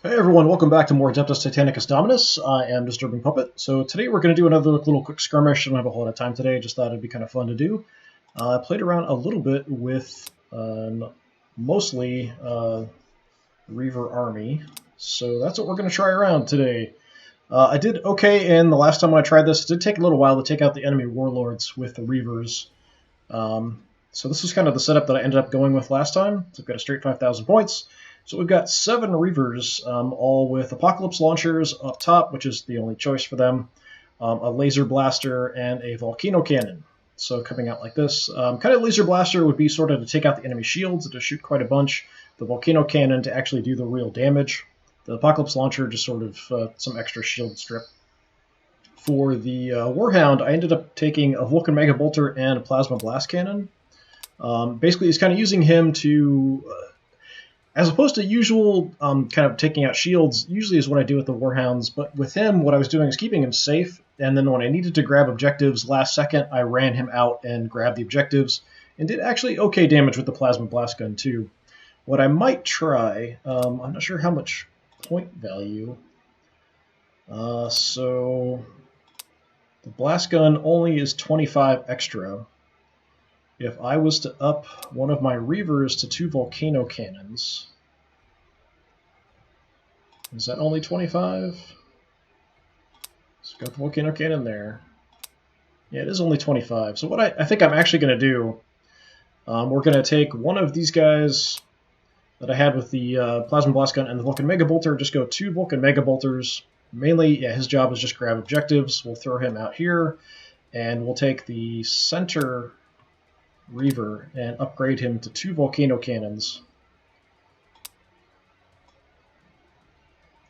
Hey everyone, welcome back to more Adeptus Titanicus Dominus. I am DisturbingPuppet. So today we're going to do another little quick skirmish. I don't have a whole lot of time today, just thought it'd be kind of fun to do. I played around a little bit with mostly Reaver army, so that's what we're going to try around today. I did okay in the last time I tried this. It did take a little while to take out the enemy warlords with the Reavers. So this was kind of the setup that I ended up going with last time. So I've got a straight 5,000 points. So we've got 7 Reavers, all with Apocalypse launchers up top, which is the only choice for them, a laser blaster, and a volcano cannon. So coming out like this. Kind of laser blaster would be sort of to take out the enemy shields, to shoot quite a bunch. The volcano cannon to actually do the real damage. The Apocalypse launcher just sort of some extra shield strip. For the Warhound, I ended up taking a Vulcan Mega Bolter and a Plasma Blast Cannon. Basically, it's kind of using him to... as opposed to usual kind of taking out shields, usually is what I do with the Warhounds, but with him, what I was doing is keeping him safe, and then when I needed to grab objectives last second, I ran him out and grabbed the objectives, and did actually okay damage with the Plasma Blast Gun too. What I might try, I'm not sure how much point value, so the Blast Gun only is 25 extra. If I was to up one of my Reavers to 2 Volcano Cannons, is that only 25? So got the Volcano Cannon there. Yeah, it is only 25. So what I think I'm actually going to do, we're going to take one of these guys that I had with the Plasma Blast Gun and the Vulcan Mega Bolter, just go 2 Vulcan Mega Bolters. Mainly, yeah, his job is just grab objectives. We'll throw him out here, and we'll take the center Reaver and upgrade him to 2 Volcano Cannons.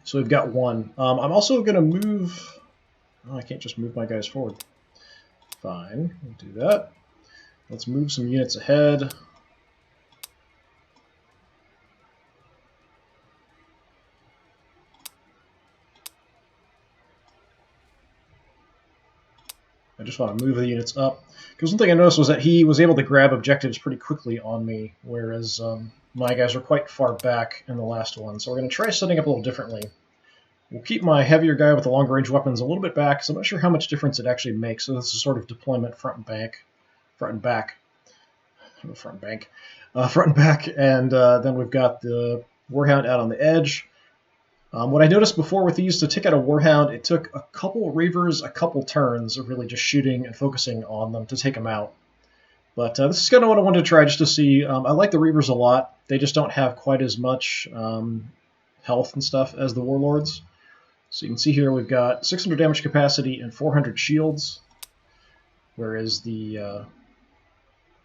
So we've got 1. I'm also going to move... Oh, I can't just move my guys forward. Fine, we'll do that. Let's move some units ahead. I just want to move the units up. Because one thing I noticed was that he was able to grab objectives pretty quickly on me, whereas my guys were quite far back in the last one. So we're going to try setting up a little differently. We'll keep my heavier guy with the longer range weapons a little bit back, so I'm not sure how much difference it actually makes. So this is sort of deployment front and back. Front and back, and then we've got the Warhound out on the edge. What I noticed before with these, to take out a Warhound, it took a couple Reavers, a couple turns of really just shooting and focusing on them to take them out. But this is kind of what I wanted to try just to see. I like the Reavers a lot. They just don't have quite as much health and stuff as the Warlords. So you can see here we've got 600 damage capacity and 400 shields, whereas the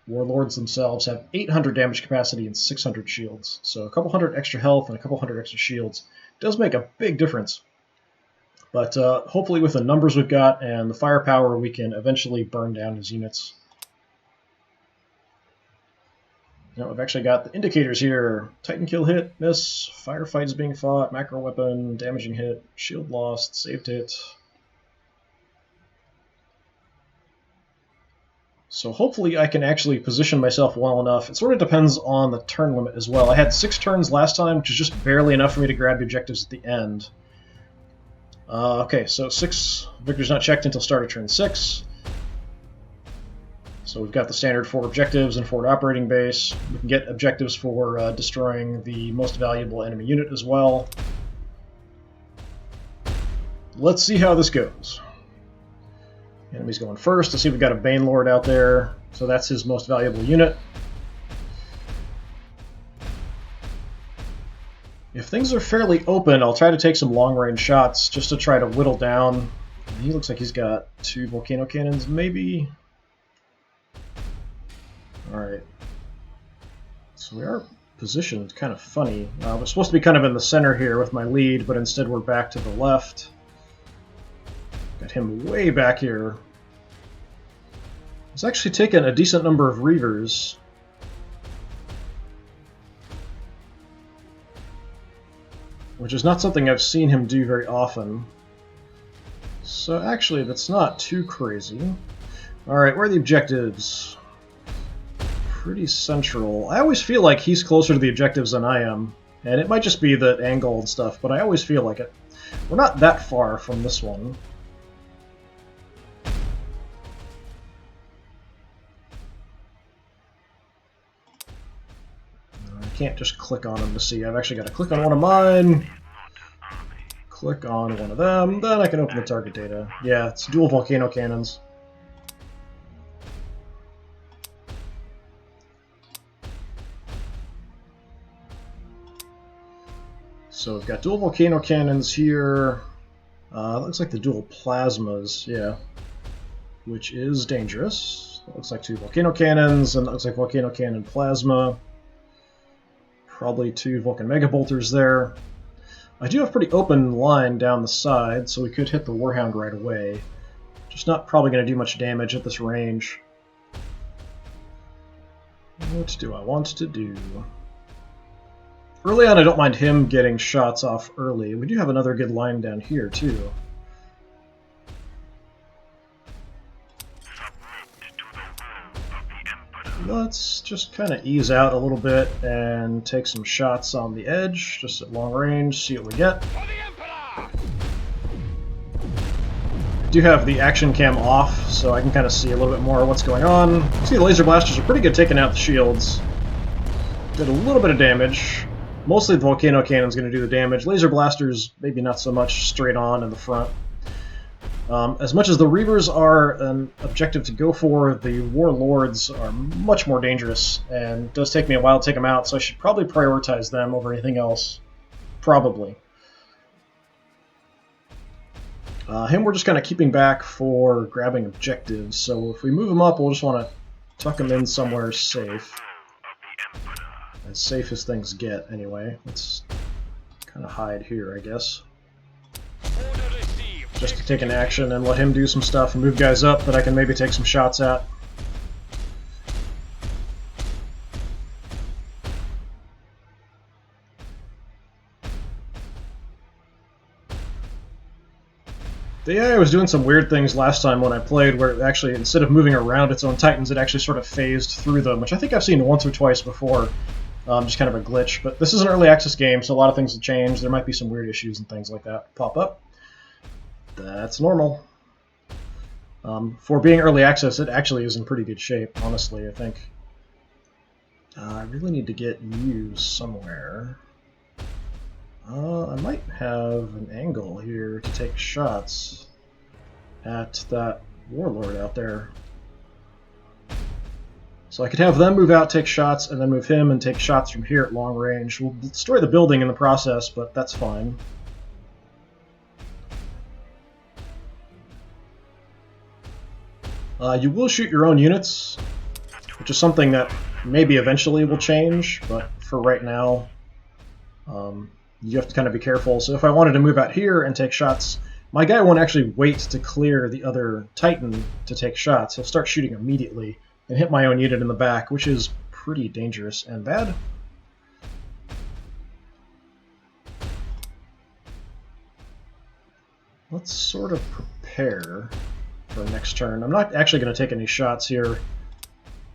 Warlords themselves have 800 damage capacity and 600 shields. So a couple hundred extra health and a couple hundred extra shields does make a big difference. But hopefully with the numbers we've got and the firepower, we can eventually burn down his units. Now we've actually got the indicators here. Titan kill hit, miss, firefight is being fought, macro weapon, damaging hit, shield lost, saved hit. So hopefully I can actually position myself well enough. It sort of depends on the turn limit as well. I had 6 turns last time, which is just barely enough for me to grab the objectives at the end. Okay, so 6 victories not checked until start of turn 6. So we've got the standard 4 objectives and forward operating base. We can get objectives for destroying the most valuable enemy unit as well. Let's see how this goes. Enemy's going first. I see we've got a Banelord out there, so that's his most valuable unit. If things are fairly open, I'll try to take some long-range shots just to try to whittle down. He looks like he's got 2 Volcano Cannons, maybe. Alright. So we are positioned kind of funny. We're supposed to be kind of in the center here with my lead, but instead we're back to the left. Got him way back here. He's actually taken a decent number of Reavers. Which is not something I've seen him do very often. So actually, that's not too crazy. Alright, where are the objectives? Pretty central. I always feel like he's closer to the objectives than I am. And it might just be the angle and stuff, but I always feel like it. We're not that far from this one. I can't just click on them to see. I've actually got to click on one of mine, click on one of them, then I can open the target data. Yeah, it's dual volcano cannons. So we've got dual volcano cannons here. Looks like the dual plasmas, yeah, which is dangerous. It looks like 2 volcano cannons, and it looks like volcano cannon plasma. Probably 2 Vulcan megabolters there. I do have a pretty open line down the side, so we could hit the Warhound right away. Just not probably going to do much damage at this range. What do I want to do? Early on, I don't mind him getting shots off early. We do have another good line down here, too. Let's just kind of ease out a little bit and take some shots on the edge, just at long range, see what we get. I do have the action cam off, so I can kind of see a little bit more what's going on. You see the laser blasters are pretty good taking out the shields. Did a little bit of damage. Mostly the volcano cannon's going to do the damage. Laser blasters, maybe not so much straight on in the front. As much as the Reavers are an objective to go for, the Warlords are much more dangerous, and it does take me a while to take them out, so I should probably prioritize them over anything else. Probably. Him we're just kind of keeping back for grabbing objectives, so if we move him up, we'll just want to tuck him in somewhere safe. As safe as things get, anyway. Let's kind of hide here, I guess. Just to take an action and let him do some stuff and move guys up that I can maybe take some shots at. The AI was doing some weird things last time when I played, where it actually, instead of moving around its own titans, it actually sort of phased through them, which I think I've seen once or twice before. Just kind of a glitch, but this is an early access game, so a lot of things have changed. There might be some weird issues and things like that pop up. That's normal. For being early access, it actually is in pretty good shape, honestly, I think. I really need to get you somewhere. I might have an angle here to take shots at that Warlord out there. So I could have them move out, take shots, and then move him and take shots from here at long range. We'll destroy the building in the process, but that's fine. You will shoot your own units, which is something that maybe eventually will change, but for right now, you have to kind of be careful. So if I wanted to move out here and take shots, my guy won't actually wait to clear the other Titan to take shots. He'll start shooting immediately and hit my own unit in the back, which is pretty dangerous and bad. Let's sort of prepare for next turn. I'm not actually going to take any shots here.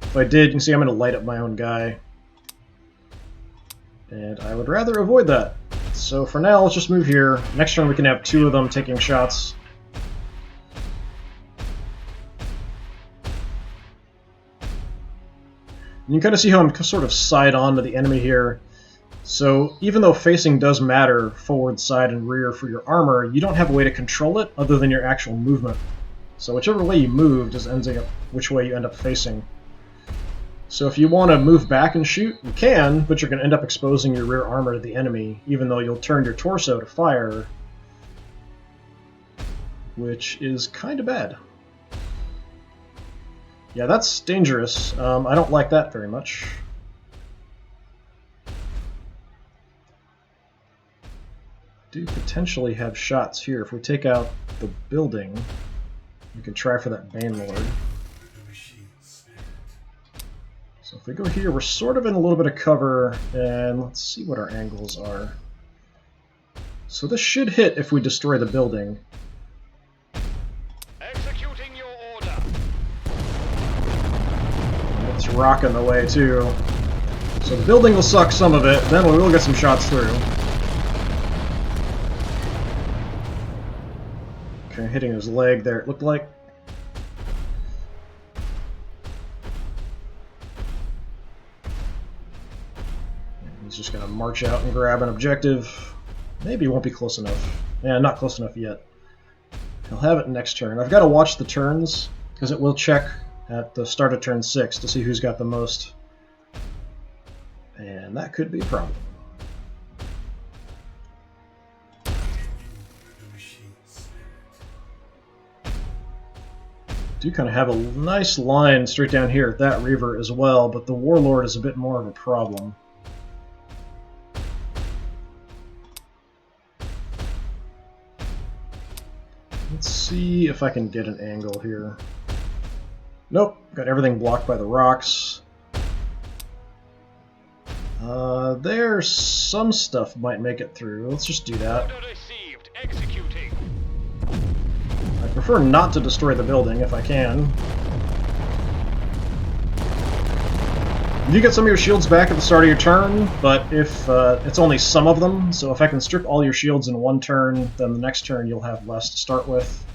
If I did, you can see I'm going to light up my own guy. And I would rather avoid that. So for now, let's just move here. Next turn we can have 2 of them taking shots. You can kind of see how I'm sort of side on to the enemy here. So even though facing does matter, forward, side, and rear for your armor, you don't have a way to control it other than your actual movement. So whichever way you move just ends up which way you end up facing. So if you want to move back and shoot, you can, but you're going to end up exposing your rear armor to the enemy, even though you'll turn your torso to fire, which is kind of bad. Yeah, that's dangerous. I don't like that very much. Do potentially have shots here. If we take out the building, we can try for that Banelord. So if we go here, we're sort of in a little bit of cover, and let's see what our angles are. So this should hit if we destroy the building. Executing your order. It's rocking the way too. So the building will suck some of it, then we will get some shots through. Okay, hitting his leg there, it looked like. He's just going to march out and grab an objective. Maybe he won't be close enough. Yeah, not close enough yet. He'll have it next turn. I've got to watch the turns, because it will check at the start of turn 6 to see who's got the most. And that could be a problem. Do kind of have a nice line straight down here at that Reaver as well, but the Warlord is a bit more of a problem. Let's see if I can get an angle here. Nope, got everything blocked by the rocks. There's some stuff might make it through. Let's just do that. I prefer not to destroy the building if I can. You get some of your shields back at the start of your turn, but if it's only some of them, so if I can strip all your shields in one turn, then the next turn you'll have less to start with.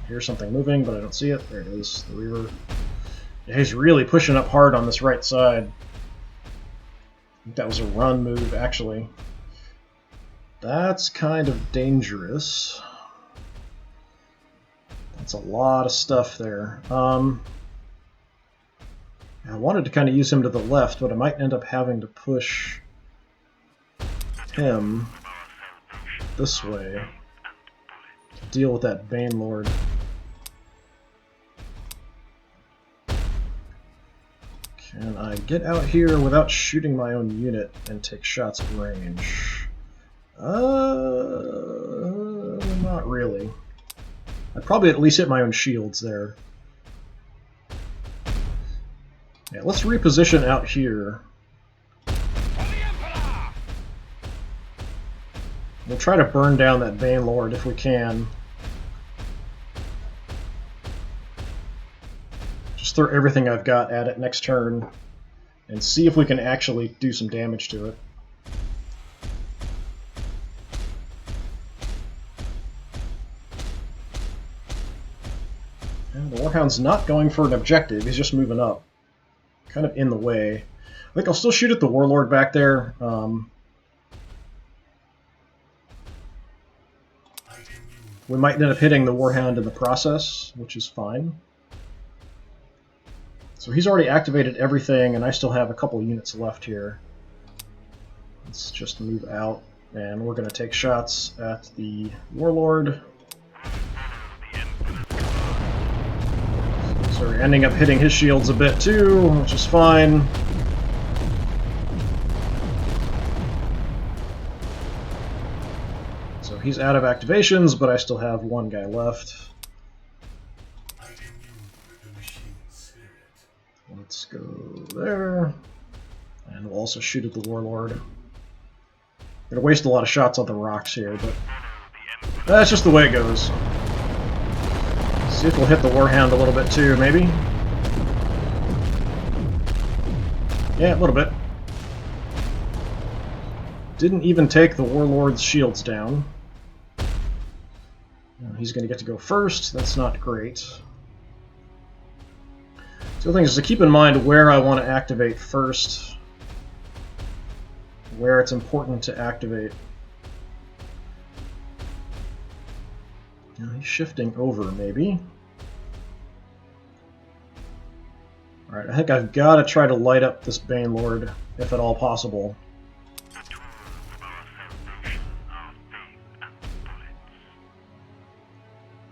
Here's something moving, but I don't see it. There it is, the Reaver. Yeah, he's really pushing up hard on this right side. I think that was a run move, actually. That's kind of dangerous. That's a lot of stuff there. I wanted to kind of use him to the left, but I might end up having to push him this way to deal with that Bane Lord. Can I get out here without shooting my own unit and take shots at range? Not really. I'd probably at least hit my own shields there. Yeah, let's reposition out here. We'll try to burn down that Bane Lord if we can. Just throw everything I've got at it next turn and see if we can actually do some damage to it. And the Warhound's not going for an objective, he's just moving up. Kind of in the way. I think I'll still shoot at the Warlord back there. We might end up hitting the Warhound in the process, which is fine. So he's already activated everything, and I still have a couple units left here. Let's just move out, and we're going to take shots at the Warlord. So we're ending up hitting his shields a bit too, which is fine. So he's out of activations, but I still have one guy left. Let's go there. And we'll also shoot at the Warlord. I'm gonna waste a lot of shots on the rocks here, but that's just the way it goes. See if we'll hit the Warhound a little bit too, maybe. Yeah, a little bit. Didn't even take the Warlord's shields down. He's going to get to go first. That's not great. The other thing is to keep in mind where I want to activate first. Where it's important to activate. He's shifting over, maybe. Alright, I think I've got to try to light up this Bane Lord, if at all possible.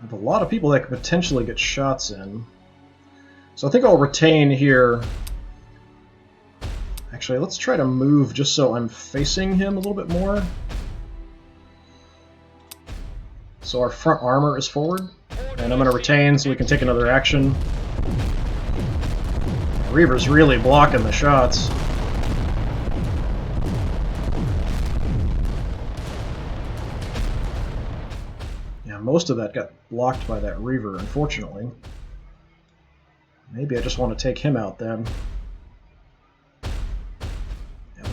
I have a lot of people that could potentially get shots in. So I think I'll retain here. Actually, let's try to move just so I'm facing him a little bit more. So our front armor is forward, and I'm going to retain so we can take another action. Reaver's really blocking the shots. Yeah, most of that got blocked by that Reaver, unfortunately. Maybe I just want to take him out then.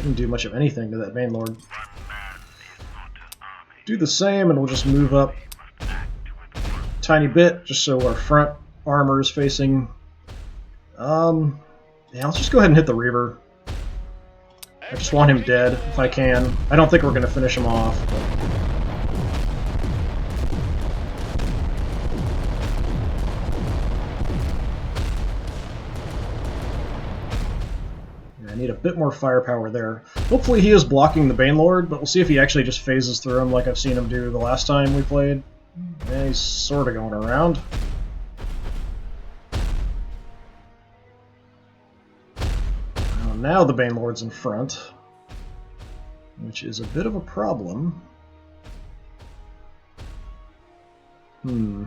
Didn't do much of anything to that main lord. Do the same, and we'll just move up a tiny bit, just so our front armor is facing. Yeah, let's just go ahead and hit the Reaver. I just want him dead, if I can. I don't think we're going to finish him off. But... yeah, I need a bit more firepower there. Hopefully he is blocking the Banelord, but we'll see if he actually just phases through him like I've seen him do the last time we played. Yeah, he's sort of going around. Now the Banelord's in front, which is a bit of a problem. I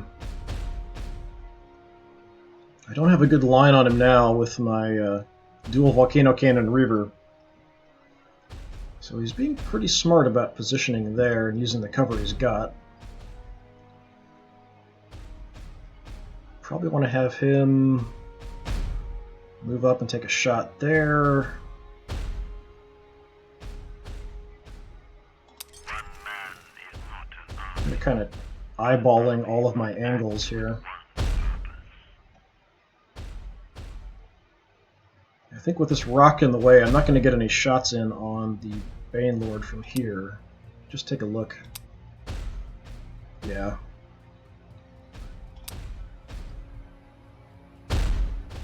don't have a good line on him now with my dual Volcano Cannon Reaver. So he's being pretty smart about positioning there and using the cover he's got. Probably want to have him move up and take a shot there. I'm kind of eyeballing all of my angles here. I think with this rock in the way, I'm not going to get any shots in on the Banelord from here. Just take a look. Yeah.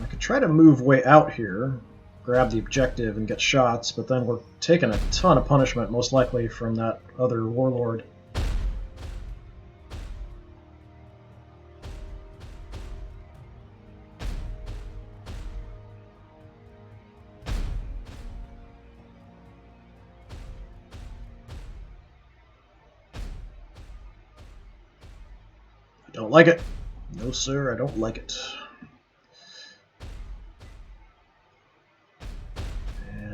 I could try to move way out here, grab the objective and get shots, but then we're taking a ton of punishment, most likely from that other warlord. I don't like it. No, sir, I don't like it.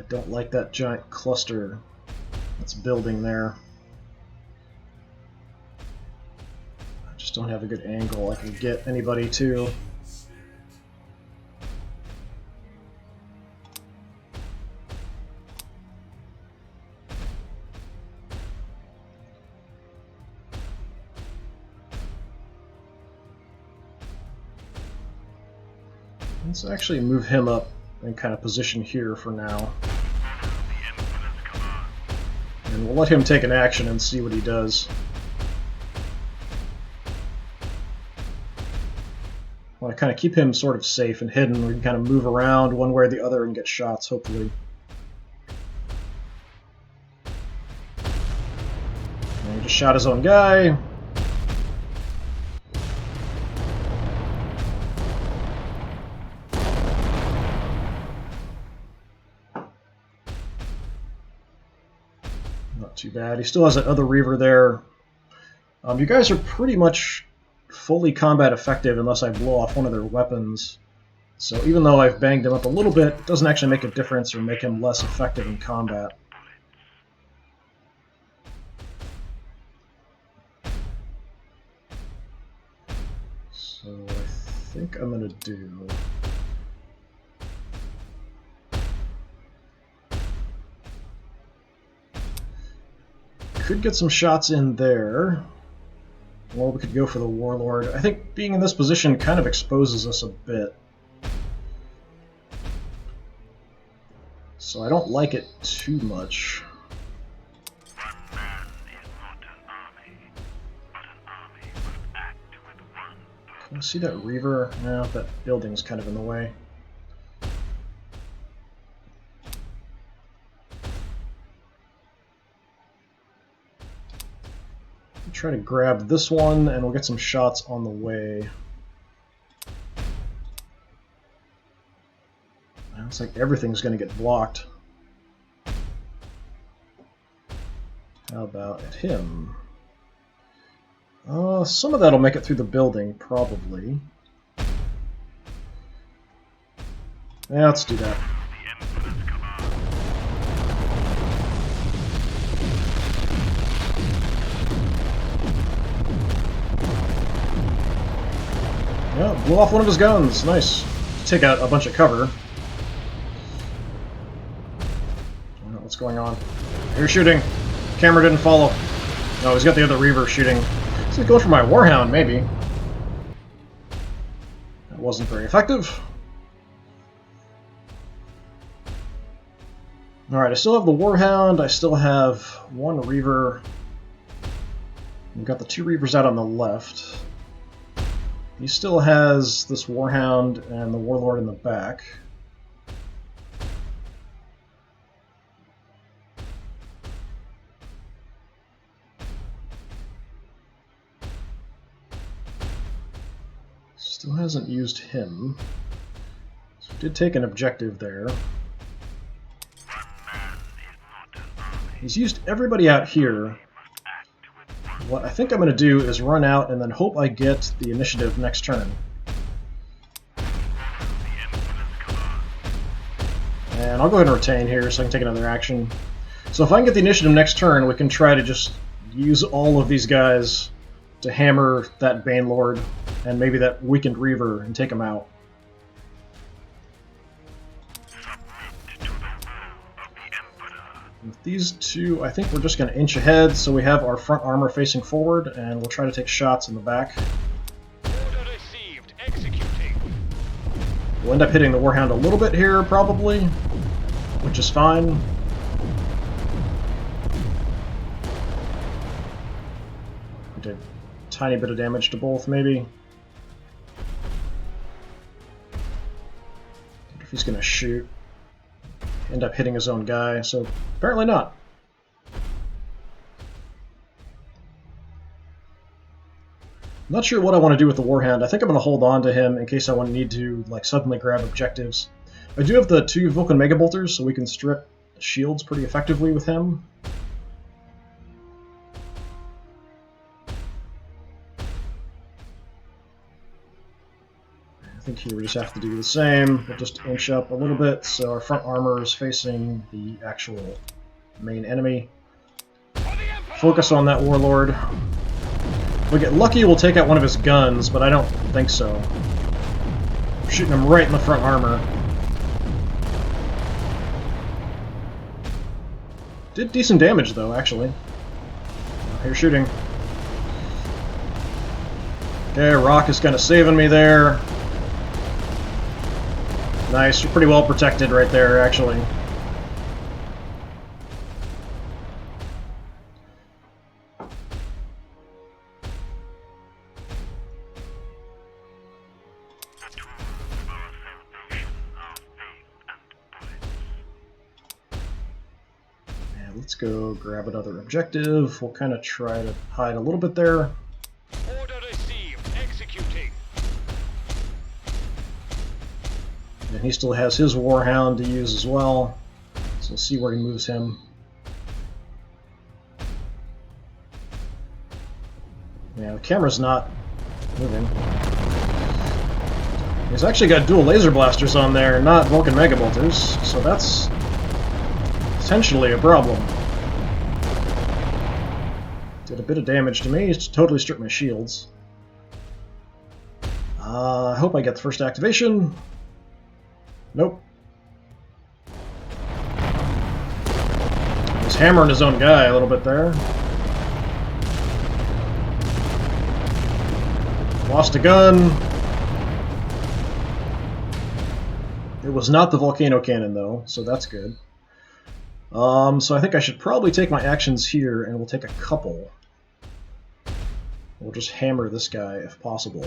Don't like that giant cluster that's building there. I just don't have a good angle I can get anybody to. Let's actually move him up and kind of position here for now. And we'll let him take an action and see what he does. I want to kind of keep him sort of safe and hidden. We can kind of move around one way or the other and get shots, hopefully. And he just shot his own guy. Not too bad. He still has that other Reaver there. You guys are pretty much fully combat effective unless I blow off one of their weapons. So even though I've banged him up a little bit, it doesn't actually make a difference or make him less effective in combat. So I think I'm going to do... could get some shots in there, or we could go for the Warlord. I think being in this position kind of exposes us a bit. So I don't like it too much. One man is not an army, but an army must act with one. Can you see that Reaver? No, that building's kind of in the way. Try to grab this one, and we'll get some shots on the way. Looks like everything's going to get blocked. How about at him? Some of that will make it through the building, probably. Yeah, let's do that. Yeah, blew off one of his guns. Nice. Take out a bunch of cover. Let's going on? You're shooting. Camera didn't follow. No, he's got the other Reaver shooting. Is he going for my Warhound? Maybe. That wasn't very effective. Alright, I still have the Warhound. I still have one Reaver. We've got the two Reavers out on the left. He still has this Warhound and the Warlord in the back. Still hasn't used him. So we did take an objective there. He's used everybody out here. What I think I'm going to do is run out and then hope I get the initiative next turn. And I'll go ahead and retain here so I can take another action. So if I can get the initiative next turn, we can try to just use all of these guys to hammer that Banelord and maybe that weakened Reaver and take him out. With these two, I think we're just going to inch ahead, so we have our front armor facing forward, and we'll try to take shots in the back. Order received. Executing. We'll end up hitting the Warhound a little bit here, probably, which is fine. Did a tiny bit of damage to both, maybe. If he's going to shoot. End up hitting his own guy, so apparently not. I'm not sure what I want to do with the Warhound. I think I'm going to hold on to him in case I need to like suddenly grab objectives. I do have the two Vulcan Mega Bolters, so we can strip shields pretty effectively with him. I think here we just have to do the same. We'll just inch up a little bit so our front armor is facing the actual main enemy. Focus on that Warlord. If we get lucky, we'll take out one of his guns, but I don't think so. I'm shooting him right in the front armor. Did decent damage, though, actually. Here's shooting. Okay, Rock is kind of saving me there. Nice, you're pretty well protected right there, actually. Yeah, let's go grab another objective. We'll kind of try to hide a little bit there. Order received. Executing. And he still has his Warhound to use as well, so we'll see where he moves him. Yeah, the camera's not moving. He's actually got dual laser blasters on there, not Vulcan Mega Bolters, so that's potentially a problem. Did a bit of damage to me, it's totally stripped my shields. I hope I get the first activation. Nope. He's hammering his own guy a little bit there. Lost a gun. It was not the volcano cannon though, so that's good. So I think I should probably take my actions here, and we'll take a couple. We'll just hammer this guy if possible.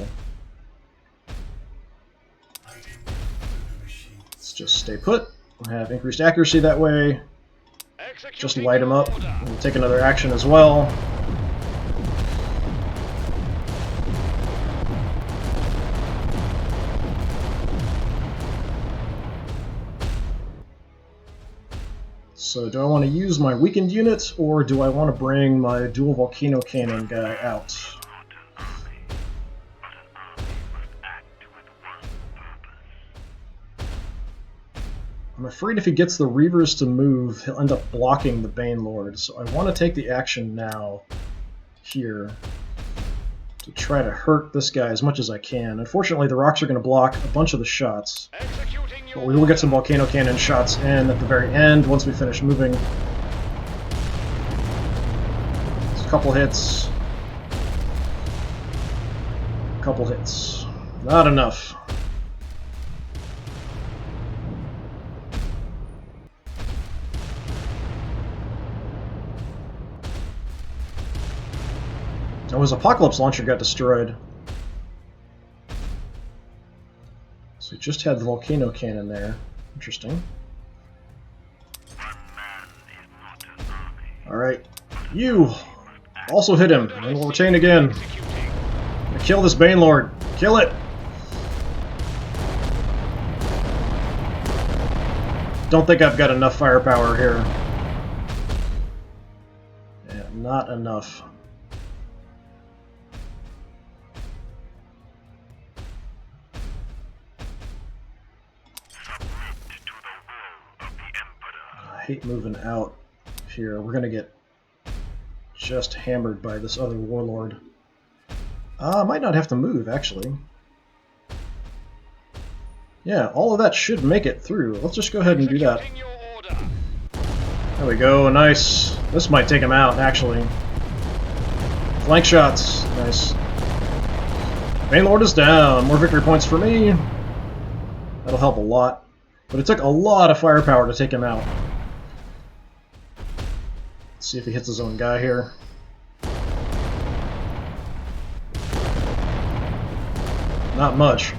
Just stay put. We'll have increased accuracy that way. Just light him up. We'll take another action as well. So do I want to use my weakened unit, or do I want to bring my dual volcano cannon guy out? I'm afraid if he gets the Reavers to move, he'll end up blocking the Banelord, so I want to take the action now, here, to try to hurt this guy as much as I can. Unfortunately, the rocks are going to block a bunch of the shots, but we will get some Volcano Cannon shots in at the very end once we finish moving. couple hits. Couple hits. Not enough. Oh, his Apocalypse Launcher got destroyed. So he just had the Volcano Cannon there. Interesting. Alright. You! Also hit him, and we'll retain again. Kill this Banelord. Kill it! Don't think I've got enough firepower here. Yeah, not enough. I hate moving out here. We're gonna get just hammered by this other warlord. I might not have to move, actually. Yeah, all of that should make it through. Let's just go ahead and do that. There we go, nice. This might take him out, actually. Flank shots, nice. Banelord is down. More victory points for me. That'll help a lot. But it took a lot of firepower to take him out. Let's see if he hits his own guy here. Not much.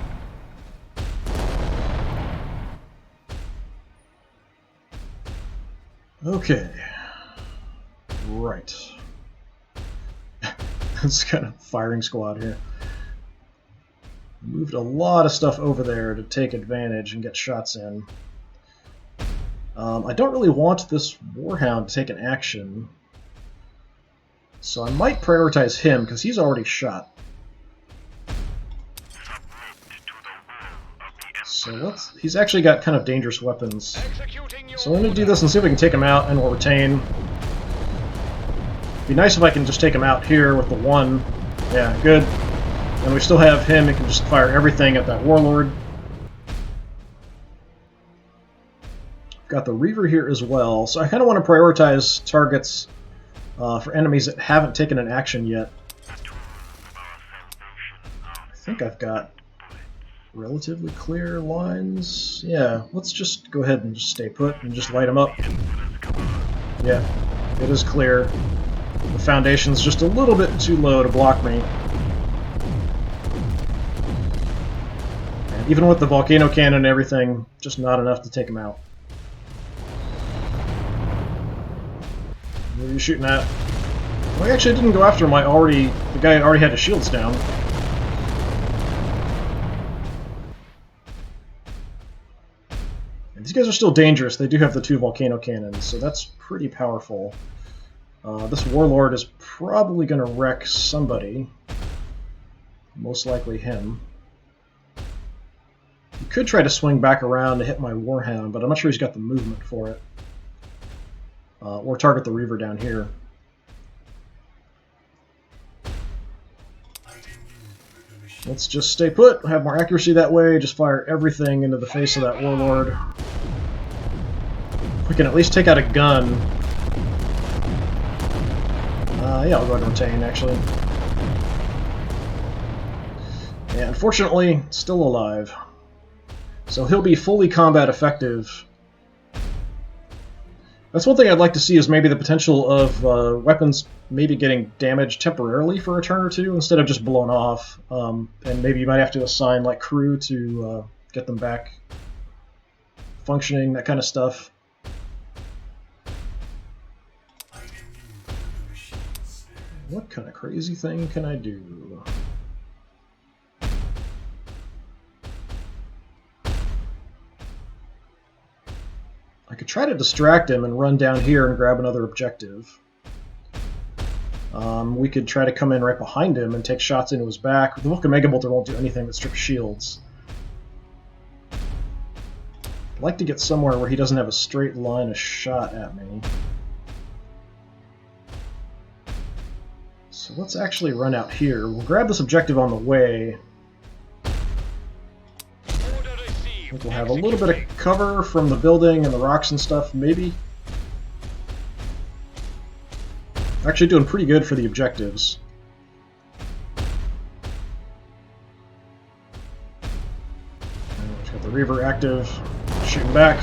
Okay. Right. This kind of firing squad here. Moved a lot of stuff over there to take advantage and get shots in. I don't really want this Warhound to take an action, so I might prioritize him because he's already shot. So he's actually got kind of dangerous weapons. So I'm going to do this and see if we can take him out and we'll retain. It'd be nice if I can just take him out here with the one. Yeah, good. And we still have him, he can just fire everything at that warlord. Got the Reaver here as well, so I kind of want to prioritize targets for enemies that haven't taken an action yet. I think I've got relatively clear lines. Yeah, let's just go ahead and just stay put and just light them up. Yeah, it is clear. The foundation's just a little bit too low to block me. And even with the volcano cannon and everything, just not enough to take him out. What are you shooting at? Well, I actually didn't go after him. The guy already had his shields down. And these guys are still dangerous. They do have the 2 volcano cannons, so that's pretty powerful. This warlord is probably going to wreck somebody. Most likely him. He could try to swing back around to hit my Warhound, but I'm not sure he's got the movement for it. Or target the Reaver down here. Let's just stay put, have more accuracy that way, just fire everything into the face of that warlord. If we can at least take out a gun. Yeah, I'll go ahead and retain, actually. Yeah, unfortunately, still alive. So he'll be fully combat effective. That's one thing I'd like to see, is maybe the potential of weapons maybe getting damaged temporarily for a turn or two instead of just blown off. And maybe you might have to assign like crew to get them back functioning, that kind of stuff. What kind of crazy thing can I do? I could try to distract him and run down here and grab another objective. We could try to come in right behind him and take shots into his back. The Vulcan Mega Bolter won't do anything but strip shields. I'd like to get somewhere where he doesn't have a straight line of shot at me. So let's actually run out here. We'll grab this objective on the way. I think we'll have a little bit of cover from the building and the rocks and stuff, maybe. Actually doing pretty good for the objectives. And got the Reaver active, shooting back.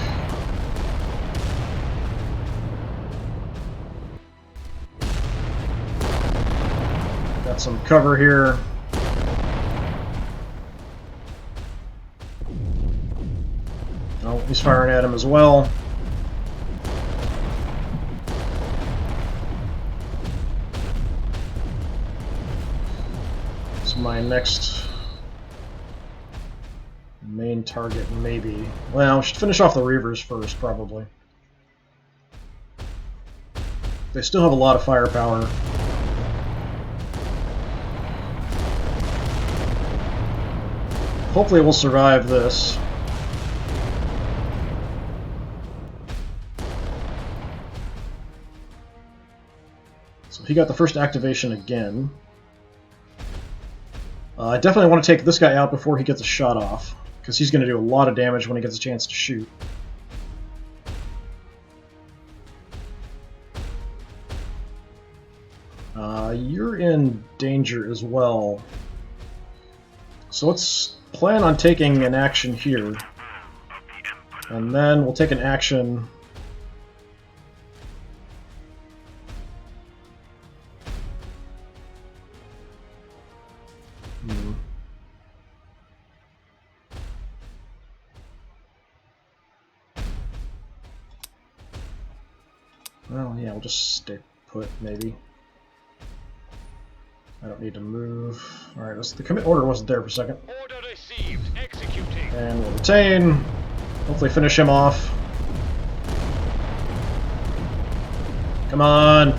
Got some cover here. Oh, he's firing at him as well. It's my next main target, maybe. Well, we should finish off the Reavers first, probably. They still have a lot of firepower. Hopefully we'll survive this. So he got the first activation again. I definitely want to take this guy out before he gets a shot off, because he's going to do a lot of damage when he gets a chance to shoot. You're in danger as well. So let's plan on taking an action here. And then we'll take an action... Well, yeah, we'll just stay put, maybe. I don't need to move. Alright, the commit order wasn't there for a second. Order received. Executing. And we'll retain. Hopefully finish him off. Come on!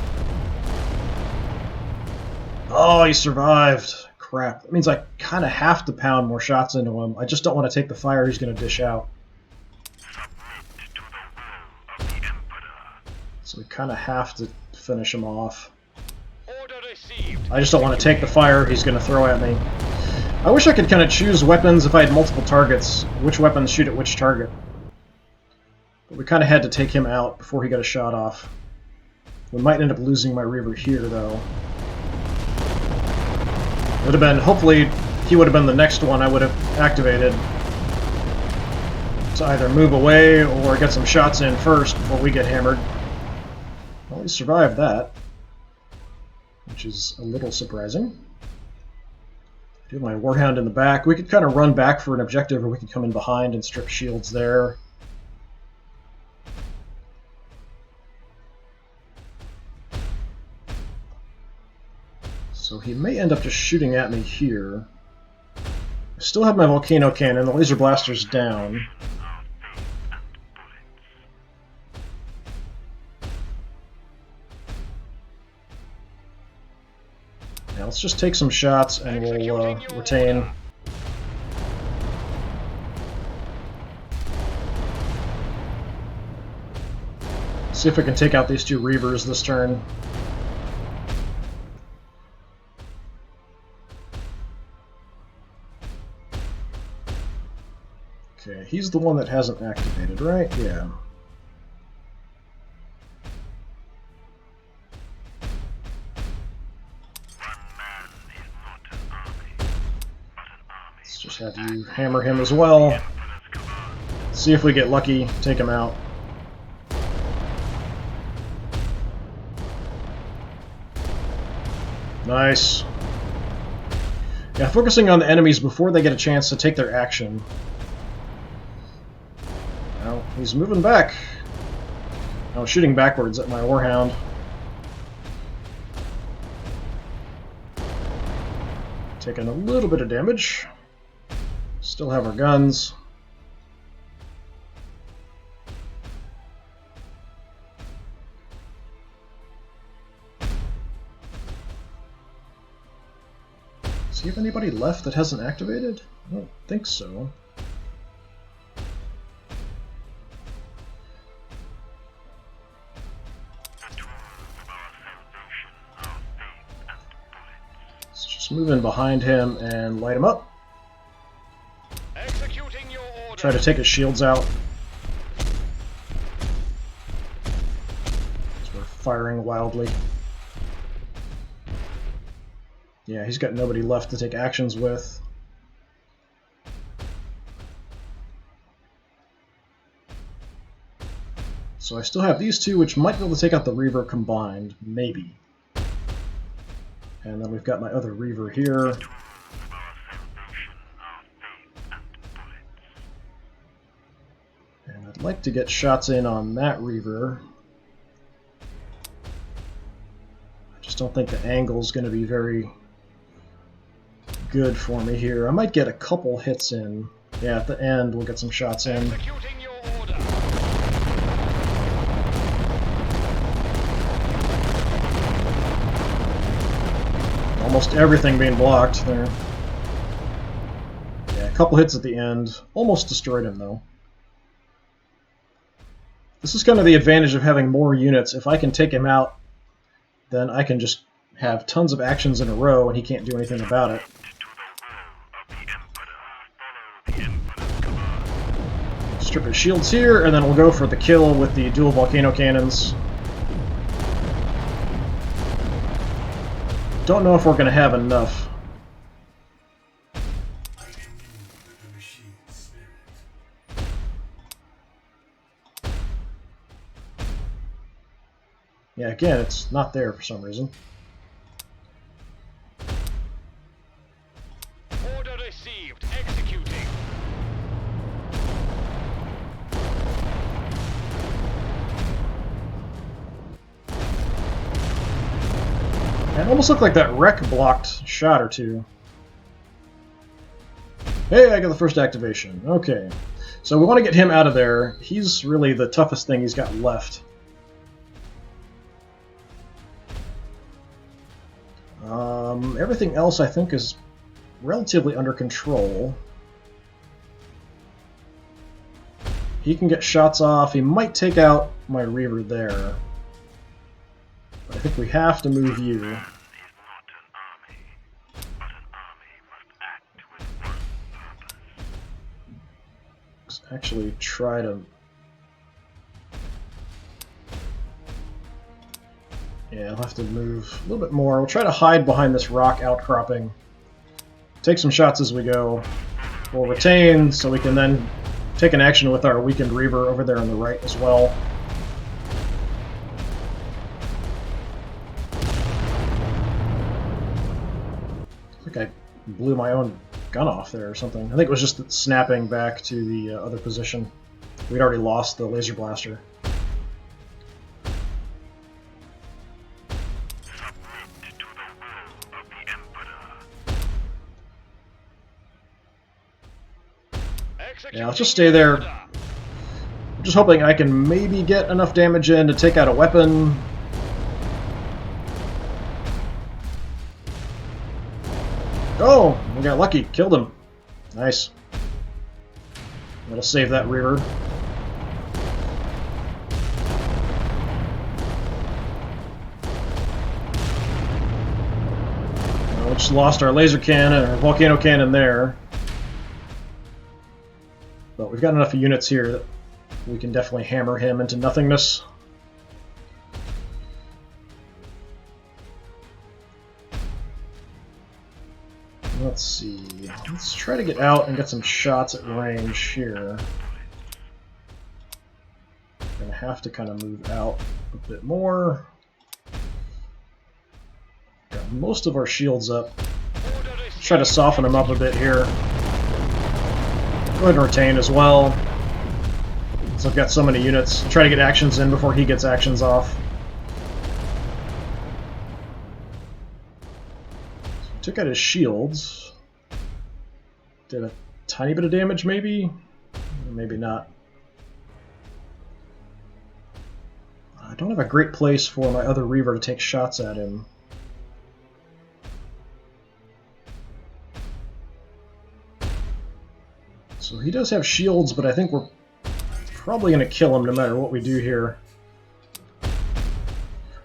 Oh, he survived. Crap. That means I kind of have to pound more shots into him. I just don't want to take the fire he's going to dish out. Submit to the will of the Emperor. So we kind of have to finish him off. Order received. I just don't want to take the fire he's going to throw at me. I wish I could kind of choose weapons if I had multiple targets, which weapons shoot at which target. But we kind of had to take him out before he got a shot off. We might end up losing my Reaver here, though. Would have been, hopefully, he would have been the next one I would have activated to either move away or get some shots in first before we get hammered. Well, he survived that, which is a little surprising. Do my Warhound in the back. We could kind of run back for an objective, or we could come in behind and strip shields there. So he may end up just shooting at me here. I still have my volcano cannon, the laser blaster's down. Now let's just take some shots and we'll retain. See if we can take out these two Reavers this turn. Okay, he's the one that hasn't activated, right? Yeah. Let's just have you hammer him as well. See if we get lucky, take him out. Nice. Yeah, focusing on the enemies before they get a chance to take their action. Now, he's moving back. Oh, shooting backwards at my Warhound. Taking a little bit of damage. Still have our guns. Does he have anybody left that hasn't activated? I don't think so. Let's just move in behind him and light him up. Executing your order. Try to take his shields out. So we're firing wildly. Yeah, he's got nobody left to take actions with. So I still have these two, which might be able to take out the Reaver combined, maybe. And then we've got my other Reaver here. And I'd like to get shots in on that Reaver. I just don't think the angle's going to be very good for me here. I might get a couple hits in. Yeah, at the end we'll get some shots in. Almost everything being blocked there. Yeah, a couple hits at the end. Almost destroyed him, though. This is kind of the advantage of having more units. If I can take him out, then I can just have tons of actions in a row and he can't do anything about it. Strip his shields here, and then we'll go for the kill with the dual volcano cannons. Don't know if we're going to have enough. Yeah, again, it's not there for some reason. Order received. Executing. It almost looked like that wreck blocked shot or two. Hey, I got the first activation. Okay. So we want to get him out of there. He's really the toughest thing he's got left. Everything else I think is relatively under control. He can get shots off. He might take out my Reaver there. But I think we have to move you. Let's actually try to... Yeah, I'll have to move a little bit more. We'll try to hide behind this rock outcropping. Take some shots as we go. We'll retain so we can then take an action with our weakened Reaver over there on the right as well. I think I blew my own gun off there or something. I think it was just snapping back to the other position. We'd already lost the laser blaster. Yeah, let's just stay there. I'm just hoping I can maybe get enough damage in to take out a weapon. Oh, we got lucky. Killed him. Nice. That'll save that Reaver. We just lost our laser cannon, our volcano cannon there. But we've got enough units here that we can definitely hammer him into nothingness. Let's see. Let's try to get out and get some shots at range here. Gonna have to kind of move out a bit more. Got most of our shields up. Let's try to soften them up a bit here. Go ahead and retain as well. So I've got so many units. I'll try to get actions in before he gets actions off. So took out his shields. Did a tiny bit of damage, maybe? Maybe not. I don't have a great place for my other Reaver to take shots at him. So he does have shields, but I think we're probably going to kill him no matter what we do here.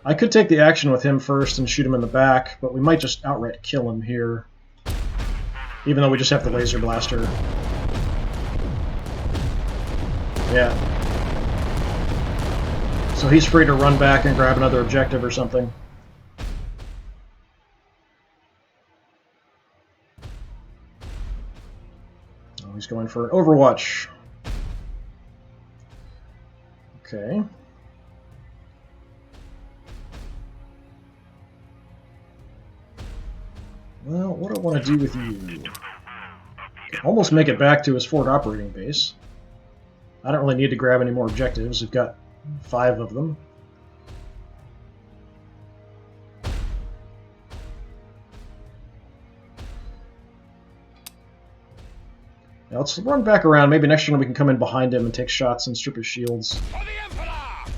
I could take the action with him first and shoot him in the back, but we might just outright kill him here. Even though we just have the laser blaster. Yeah. So he's free to run back and grab another objective or something. he's going for an Overwatch. Okay. Well, what do I want to do with you? Almost make it back to his forward operating base. I don't really need to grab any more objectives. We've got 5 of them. Now let's run back around. Maybe next turn we can come in behind him and take shots and strip his shields.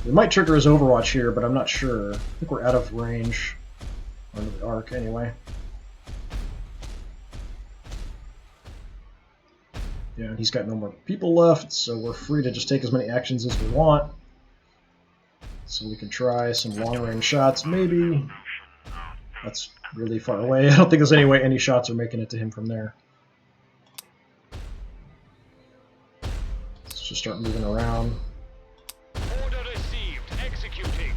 We might trigger his Overwatch here, but I'm not sure. I think we're out of range. Under the arc, anyway. Yeah, and he's got no more people left, so we're free to just take as many actions as we want. So we can try some long-range shots, maybe. That's really far away. I don't think there's any way any shots are making it to him from there. Let's just start moving around. Order received. Executing.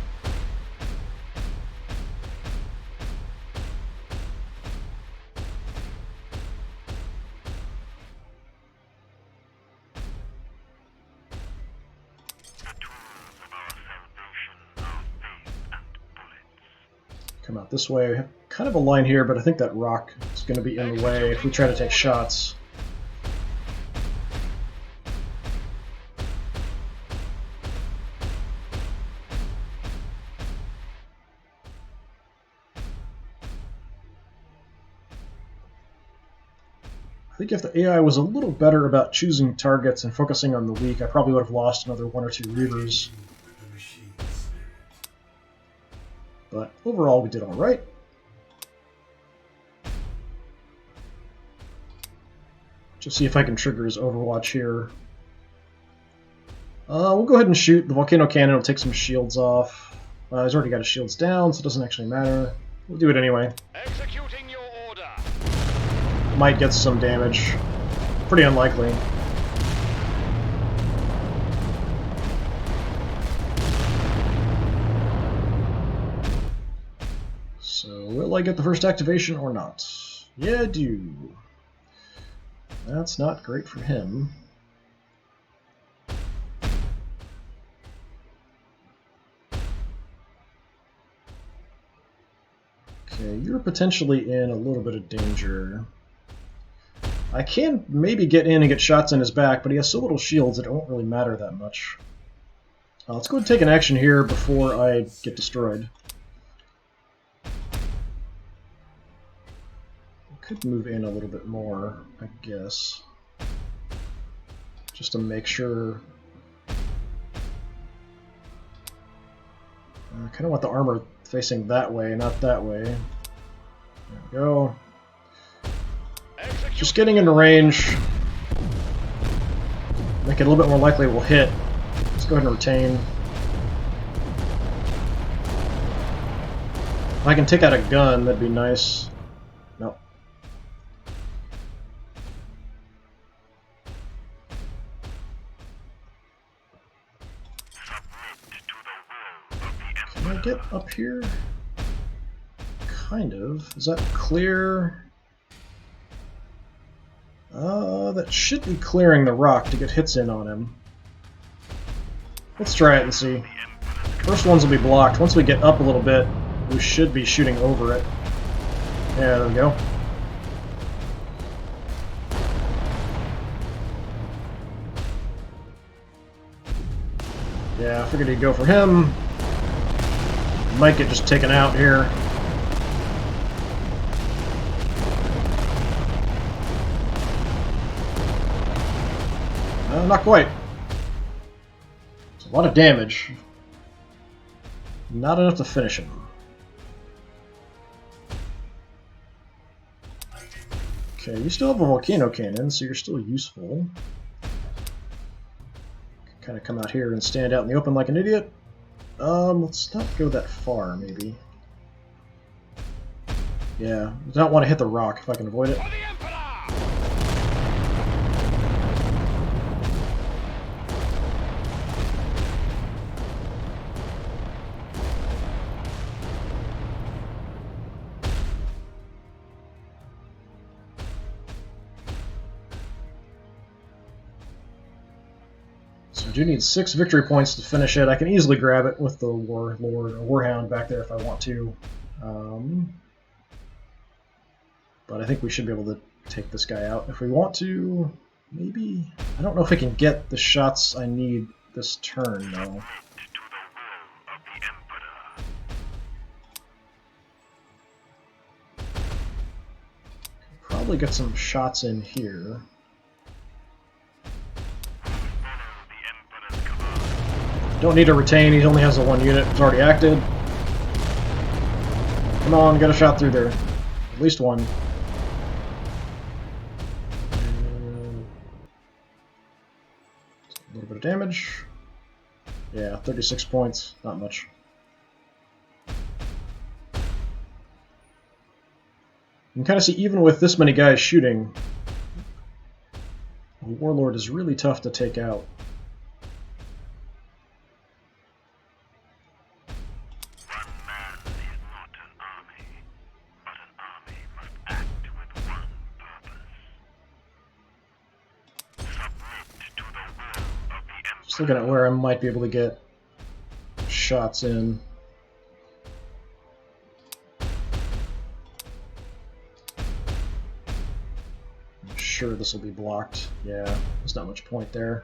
Come out this way. We have kind of a line here, but I think that rock is going to be in the way if we try to take shots. I think if the AI was a little better about choosing targets and focusing on the weak, I probably would have lost another 1 or 2 Reavers. But overall, we did all right. Just see if I can trigger his Overwatch here. We'll go ahead and shoot. The Volcano Cannon will take some shields off. He's already got his shields down, so it doesn't actually matter. We'll do it anyway. Executing your order. Might get some damage. Pretty unlikely. So, will I get the first activation or not? Yeah, I do. That's not great for him. Okay, you're potentially in a little bit of danger. I can maybe get in and get shots in his back, but he has so little shields that it won't really matter that much. Let's go ahead and take an action here before I get destroyed. Could move in a little bit more, I guess. Just to make sure. I kind of want the armor facing that way, not that way. There we go. Just getting into range. Make it a little bit more likely we'll hit. Let's go ahead and retain. If I can take out a gun, that'd be nice. Nope. Can I get up here? Kind of. Is that clear? That should be clearing the rock to get hits in on him. Let's try it and see. First ones will be blocked. Once we get up a little bit, we should be shooting over it. Yeah, there we go. Yeah, I figured he'd go for him. Might get just taken out here. Not quite. It's a lot of damage. Not enough to finish him. Okay, you still have a volcano cannon, so you're still useful. Kind of come out here and stand out in the open like an idiot. Let's not go that far, maybe. Yeah, I don't want to hit the rock if I can avoid it. do need 6 victory points to finish it. I can easily grab it with the Warhound back there if I want to. But I think we should be able to take this guy out. If we want to, maybe... I don't know if I can get the shots I need this turn, though. Probably get some shots in here. Don't need to retain, he only has the 1 unit, it's already acted. Come on, get a shot through there. At least one. A little bit of damage. Yeah, 36 points, not much. You can kind of see, even with this many guys shooting, the Warlord is really tough to take out. One man is not an army, but an army must act with one purpose. Submit to the will of the Emperor. Just looking at where I might be able to get shots in. Sure, this will be blocked. Yeah, there's not much point there.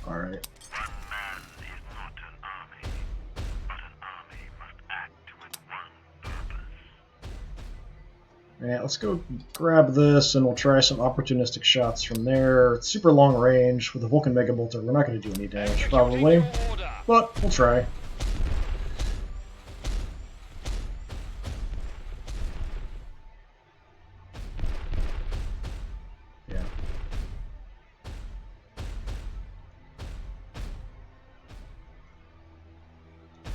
Alright. One man is not an army, but an army must act with one purpose. Yeah, let's go grab this and we'll try some opportunistic shots from there. It's super long range with the Vulcan Mega Bolter. We're not going to do any damage probably, but we'll try.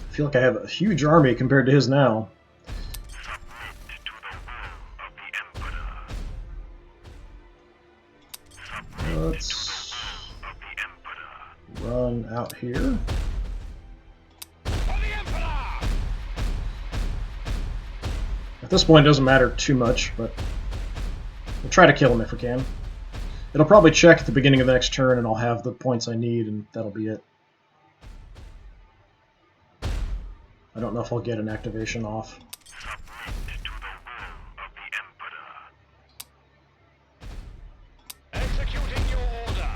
I feel like I have a huge army compared to his now. Submit to the will of the Emperor. Let's Of the Emperor. run out here. For the Emperor! At this point, it doesn't matter too much, but we'll try to kill him if we can. It'll probably check at the beginning of the next turn, and I'll have the points I need, and that'll be it. I don't know if I'll get an activation off. Submit to the will of the Emperor. Executing your order.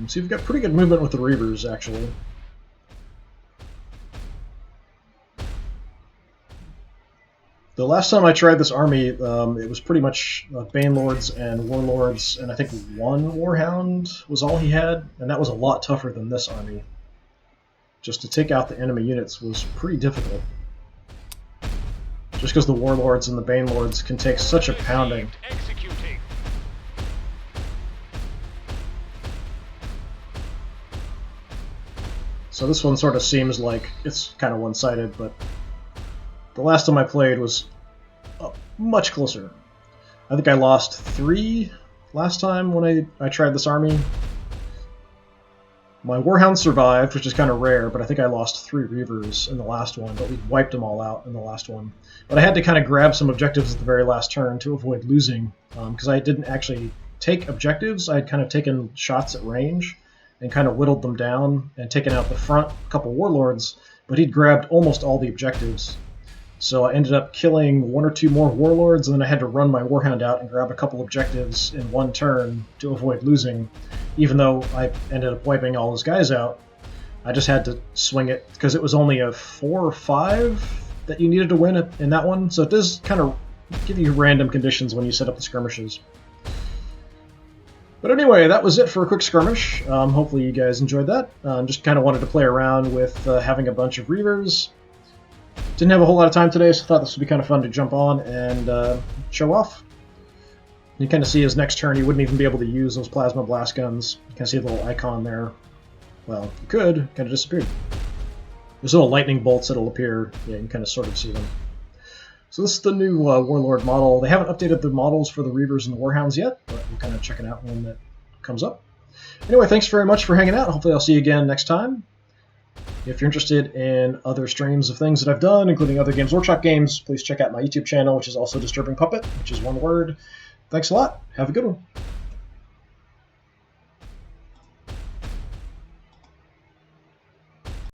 See, we've got pretty good movement with the Reavers, actually. The last time I tried this army, it was pretty much Banelords and Warlords, and I think 1 Warhound was all he had, and that was a lot tougher than this army. Just to take out the enemy units was pretty difficult. Just because the Warlords and the Banelords can take such a pounding. Executing. So this one sort of seems like it's kind of one-sided, but the last time I played was much closer. I think I lost 3 last time when I tried this army. My Warhound survived, which is kind of rare, but I think I lost 3 Reavers in the last one, but we wiped them all out in the last one. But I had to kind of grab some objectives at the very last turn to avoid losing, because I didn't actually take objectives. I had kind of taken shots at range and kind of whittled them down and taken out the front couple Warlords, but he'd grabbed almost all the objectives. So I ended up killing 1 or 2 more Warlords, and then I had to run my Warhound out and grab a couple objectives in one turn to avoid losing. Even though I ended up wiping all those guys out, I just had to swing it, because it was only a 4 or 5 that you needed to win in that one, so it does kind of give you random conditions when you set up the skirmishes. But anyway, that was it for a quick skirmish. Hopefully you guys enjoyed that. Just kind of wanted to play around with having a bunch of Reavers. Didn't have a whole lot of time today, so I thought this would be kind of fun to jump on and show off. You kind of see his next turn, he wouldn't even be able to use those plasma blast guns. You can see the little icon there. Well, you could, kind of disappeared. There's little lightning bolts that'll appear. Yeah, you can kind of sort of see them. So this is the new Warlord model. They haven't updated the models for the Reavers and the Warhounds yet, but we'll kind of check it out when that comes up. Anyway, thanks very much for hanging out. Hopefully I'll see you again next time. If you're interested in other streams of things that I've done, including other Games Workshop games, please check out my YouTube channel, which is also Disturbing Puppet, which is one word. Thanks a lot. Have a good one.